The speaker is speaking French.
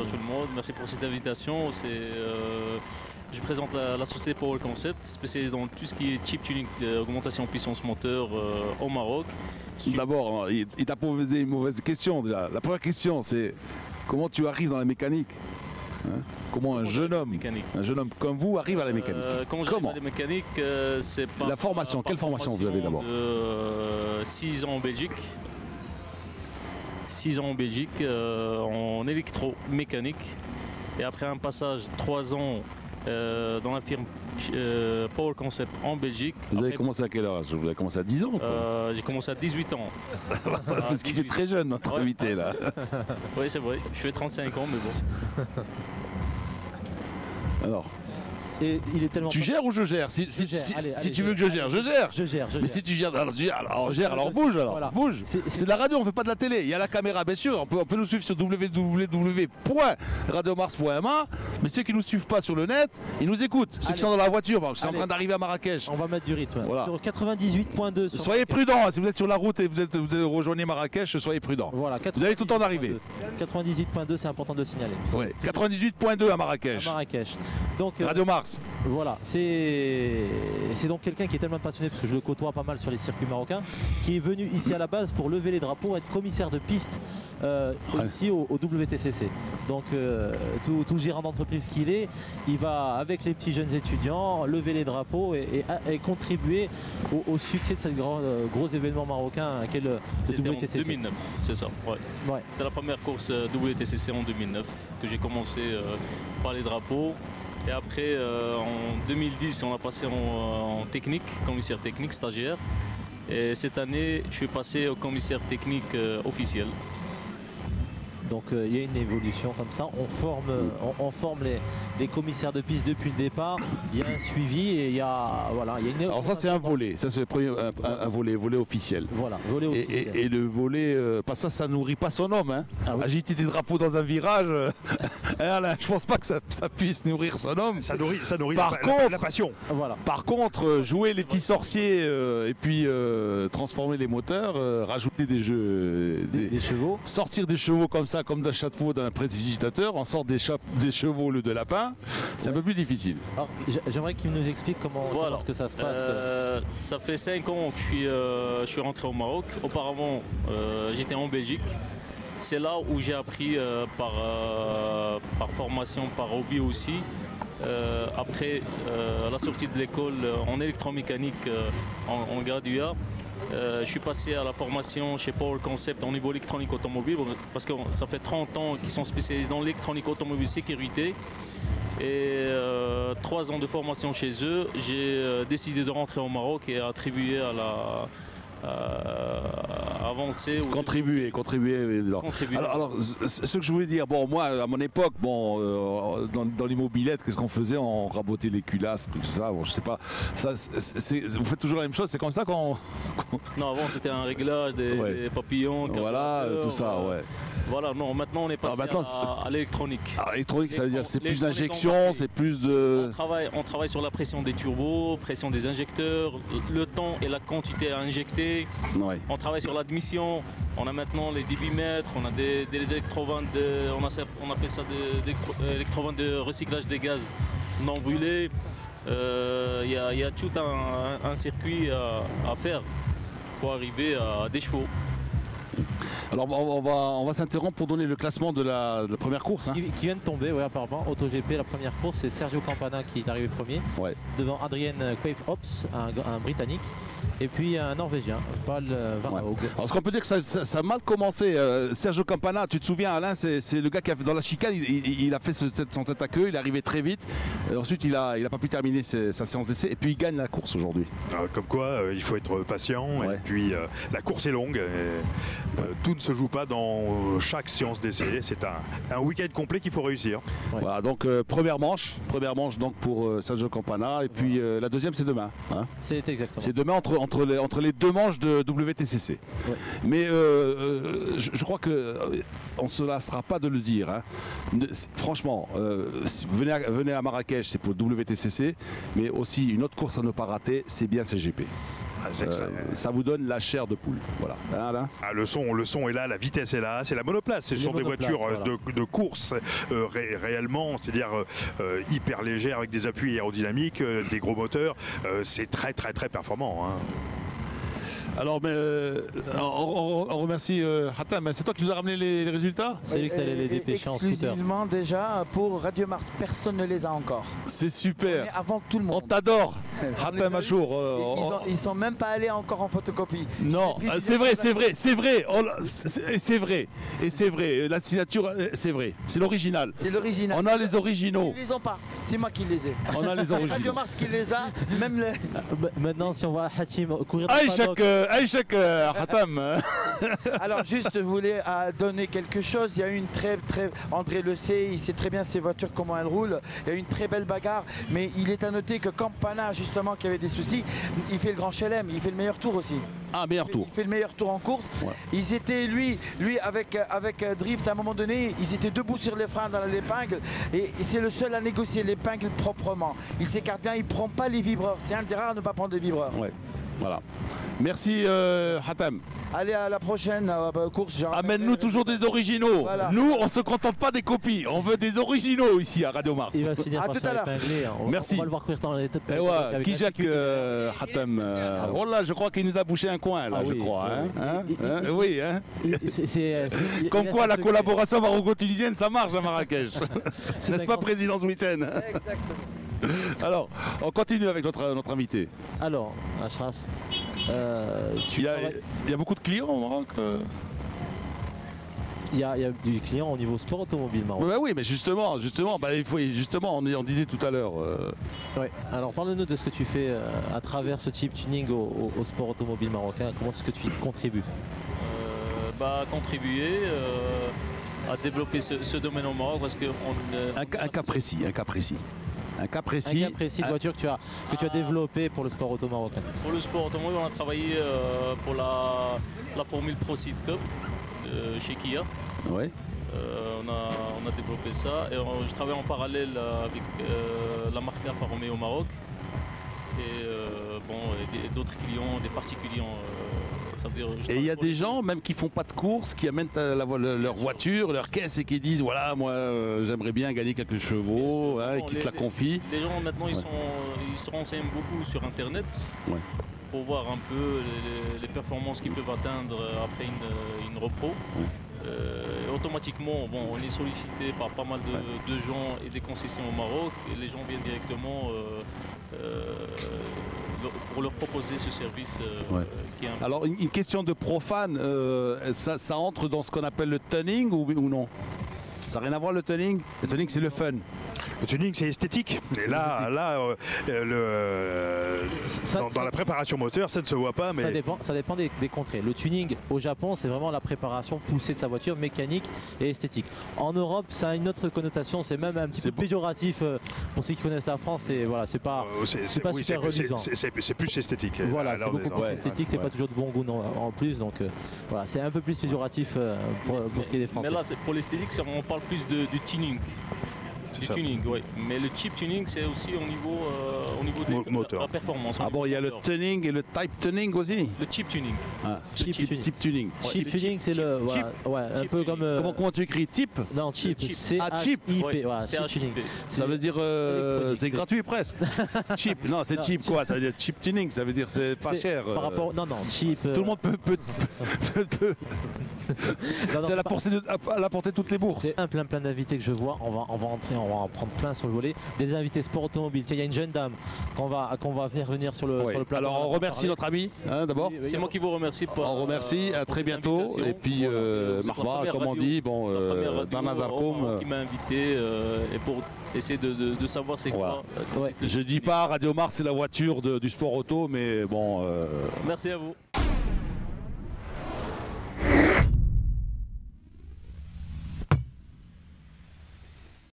tout le monde, merci pour cette invitation. Je présente la société Power Concept, spécialisée dans tout ce qui est chip tuning d'augmentation de puissance moteur au Maroc. D'abord, il t'a posé une mauvaise question déjà. La première question, c'est comment tu arrives dans la mécanique, hein? Comment un jeune homme comme vous arrive à la mécanique? Comment à la mécanique, c'est pas la formation. Quelle formation vous avez d'abord? 6 ans en Belgique. 6 ans en Belgique en électromécanique. Et après un passage 3 ans dans la firme Power Concept en Belgique. Vous avez commencé à quel âge? Vous avez commencé à 10 ans? J'ai commencé à 18 ans. Parce qu'il est très jeune, notre invité là. Oui, c'est vrai. Je fais 35 ans, mais bon. Alors. Et il est tellement tu gères ou je gère? Si tu veux que je gère, je gère. Je gère. Mais si tu gères, alors bouge alors. Voilà. Bouge. C'est de la radio, on fait pas de la télé. Il y a la caméra, bien sûr. On peut nous suivre sur www.radiomars.ma. Mais ceux qui nous suivent pas sur le net, ils nous écoutent. Ceux qui sont dans la voiture, parce que c'est en train d'arriver à Marrakech. On va mettre du rythme. Voilà. Sur 98.2. Soyez prudents. Si vous êtes sur la route et vous rejoignez Marrakech, soyez prudents. Voilà, vous avez tout le temps d'arriver. 98.2, c'est important de signaler. Ouais. 98.2 à Marrakech. Donc, Radio Mars. Voilà, c'est donc quelqu'un qui est tellement passionné, parce que je le côtoie pas mal sur les circuits marocains, qui est venu ici à la base pour lever les drapeaux, être commissaire de piste ici au WTCC. Donc tout gérant d'entreprise qu'il est, il va avec les petits jeunes étudiants lever les drapeaux et contribuer au succès de ce gros événement marocain qu'est le WTCC. En 2009, c'est ça. Ouais. C'était la première course WTCC en 2009 que j'ai commencé par les drapeaux. Et après, en 2010, on a passé en technique, commissaire technique, stagiaire. Et cette année, je suis passé au commissaire technique officiel. Donc il y a une évolution comme ça, on forme les commissaires de piste depuis le départ, il y a un suivi et il y a une... Alors ça c'est un volet, ça c'est un volet officiel. Voilà, volet officiel. Et le volet, ça nourrit pas son homme, hein. Agiter des drapeaux dans un virage, je pense pas que ça puisse nourrir son homme. Ça nourrit la passion. Voilà. Par contre, jouer les petits sorciers et puis transformer les moteurs, rajouter des chevaux, sortir des chevaux comme ça, comme d'un chapeau d'un prestidigitateur, on sort des chevaux au lieu de lapins, c'est un peu plus difficile. Alors, j'aimerais qu'il nous explique comment est-ce que ça se passe. Ça fait 5 ans que je suis rentré au Maroc. Auparavant, j'étais en Belgique. C'est là où j'ai appris par formation, par hobby aussi. Après la sortie de l'école en électromécanique en graduat, je suis passé à la formation chez Power Concept en niveau électronique automobile parce que ça fait 30 ans qu'ils sont spécialisés dans l'électronique automobile sécurité. Et 3 ans de formation chez eux, j'ai décidé de rentrer au Maroc et attribuer à la... avancer. Contribuer. Alors, ce que je voulais dire, bon, moi, à mon époque, dans l'immobilette, qu'est-ce qu'on faisait? On rabotait les culasses, tout ça, bon, je sais pas. Vous faites toujours la même chose, c'est comme ça qu'on... Non, avant, c'était un réglage des papillons. Voilà, tout ça, ouais. Voilà, non, maintenant on est passé à l'électronique. Alors, l'électronique, ça veut dire c'est plus d'injection, c'est plus de... On travaille sur la pression des turbos, pression des injecteurs, le temps et la quantité à injecter. Ouais. On travaille sur l'admission. On a maintenant les débitmètres, on a des électroventes, on appelle ça des électroventes de recyclage des gaz non brûlés. Il y a tout un circuit à faire pour arriver à des chevaux. Alors on va s'interrompre pour donner le classement de la première course. Hein. Qui vient de tomber, oui, apparemment. AutoGP, la première course, c'est Sergio Campana qui est arrivé premier. Ouais. Devant Adrien Quaife-Ops, un Britannique. Et puis un Norvégien, Paul Varhaug. Alors ce qu'on peut dire que ça a mal commencé. Sergio Campana, tu te souviens Alain, c'est le gars qui a fait dans la chicane, il a fait son tête à queue, il est arrivé très vite. Ensuite il a pas pu terminer sa séance d'essai et puis il gagne la course aujourd'hui. Comme quoi il faut être patient et puis la course est longue. Tout ne se joue pas dans chaque séance d'essai. C'est un week-end complet qu'il faut réussir. Ouais. Voilà, donc première manche donc pour Sergio Campana et puis la deuxième c'est demain. Hein. C'est exactement. C'est demain entre les deux manches de WTCC. Ouais. Mais je crois qu'on ne se lassera pas de le dire. Hein. Franchement, venez à Marrakech, c'est pour WTCC, mais aussi une autre course à ne pas rater, c'est bien CGP. ça vous donne la chair de poule. Voilà. Hein, ah, le son est là, la vitesse est là, c'est la monoplace. Ce sont des voitures voilà. de course réellement, c'est-à-dire hyper légères avec des appuis aérodynamiques, des gros moteurs. C'est très performant. Hein. Alors, mais, on remercie Hatem. C'est toi qui nous as ramené les résultats? C'est lui qui allait les dépêcher en scooter. Exclusivement déjà pour Radio Mars. Personne ne les a encore. C'est super. Mais avant tout le monde. On t'adore. Hatem Achour. Ils sont même pas allés encore en photocopie. Non, c'est vrai. Et c'est vrai. La signature, c'est vrai. C'est l'original. C'est l'original. On a les originaux. Ils les ont pas. C'est moi qui les ai. On a les originaux. Radio Mars qui les a. Même les... Maintenant, si on va à Hatim courir. Aïchak Hatem. Alors juste, je voulais donner quelque chose. Il y a eu une très André le sait, il sait très bien ces voitures comment elles roulent. Il y a eu une très belle bagarre, mais il est à noter que Campana justement qui avait des soucis, il fait le Grand Chelem, il fait le meilleur tour aussi. Ah, meilleur tour. Il fait le meilleur tour en course. Ouais. Ils étaient lui avec Drift à un moment donné, ils étaient debout sur les freins dans l'épingle et c'est le seul à négocier l'épingle proprement. Il s'écarte bien, il prend pas les vibreurs. C'est un des rares à ne pas prendre des vibreurs. Ouais. Voilà. Merci Hatem. Allez à la prochaine course. Amène-nous toujours des originaux. Voilà. Nous, on se contente pas des copies. On veut des originaux ici à Radio Mars. Il va finir par tout à l'heure. Merci. On va le voir courir dans les têtes. Kijak Hatem. Oh là, je crois qu'il nous a bouché un coin là, je crois. Oui. Comme quoi la collaboration maroco-tunisienne, ça marche à Marrakech. N'est-ce pas, président ce week-end? Exactement. Alors, on continue avec notre invité. Alors, Achraf, il y a beaucoup de clients au Maroc Il y a du client au niveau sport automobile Maroc. Oui, mais justement, on disait tout à l'heure. Ouais. Alors parle-nous de ce que tu fais à travers ce type tuning au sport automobile marocain. Comment est-ce que tu y contribues? Contribuer à développer ce domaine au Maroc parce que un cas précis de voiture que tu as développé pour le sport auto marocain. Pour le sport automobile, on a travaillé pour la Formule Pro Seed Cup chez Kia. Ouais. On a développé ça et je travaille en parallèle avec la marque Alfa Romeo au Maroc et d'autres clients, des particuliers. Et il y a des gens même qui font pas de course, qui amènent leur voiture, leur caisse et qui disent voilà moi j'aimerais bien gagner quelques chevaux, et qui te la confient. Les gens maintenant ils se renseignent beaucoup sur internet pour voir un peu les performances qu'ils peuvent atteindre après une repro. Automatiquement on est sollicité par pas mal de gens et des concessions au Maroc et les gens viennent directement pour leur proposer ce service. Alors une question de profane, ça entre dans ce qu'on appelle le tuning ou non? Ça n'a rien à voir le tuning? Le tuning c'est le fun. Le tuning c'est esthétique. Et là dans la préparation moteur ça ne se voit pas. Mais... Ça dépend des contrées. Le tuning au Japon c'est vraiment la préparation poussée de sa voiture, mécanique et esthétique. En Europe ça a une autre connotation, c'est même un petit peu péjoratif pour ceux qui connaissent la France. C'est pas super reluisant. C'est plus esthétique. Voilà, c'est beaucoup plus esthétique, c'est pas toujours de bon goût en plus. Donc voilà, c'est un peu plus péjoratif pour ce qui est des Français. Mais là pour l'esthétique on parle plus du tuning. Du tuning, oui. Mais le chip tuning, c'est aussi au niveau de la performance. Ah bon, il y a le tuning et le type tuning aussi? Le chip tuning. Ah, chip tuning. Chip tuning, c'est le... un peu comme... Comment tu écris? Type? Non, chip. C-H-I-P. Chip. Ça veut dire... c'est gratuit presque. Chip. Non, c'est cheap quoi? Ça veut dire chip tuning, ça veut dire c'est pas cher. Par rapport... Non, chip... Tout le monde peut... C'est à la portée de toutes les bourses. C'est plein d'invités que je vois. On va en prendre plein sur le volet. Des invités sport automobile. Tiens, il y a une jeune dame qu'on va venir sur le plateau. Alors on remercie notre ami d'abord. C'est moi qui vous remercie. On remercie, à très bientôt. Et puis Marba, comme on dit, Dana Darkoum qui m'a invité et pour essayer de savoir c'est quoi. Je dis pas Radio Mars c'est la voiture du sport auto, mais bon. Merci à vous.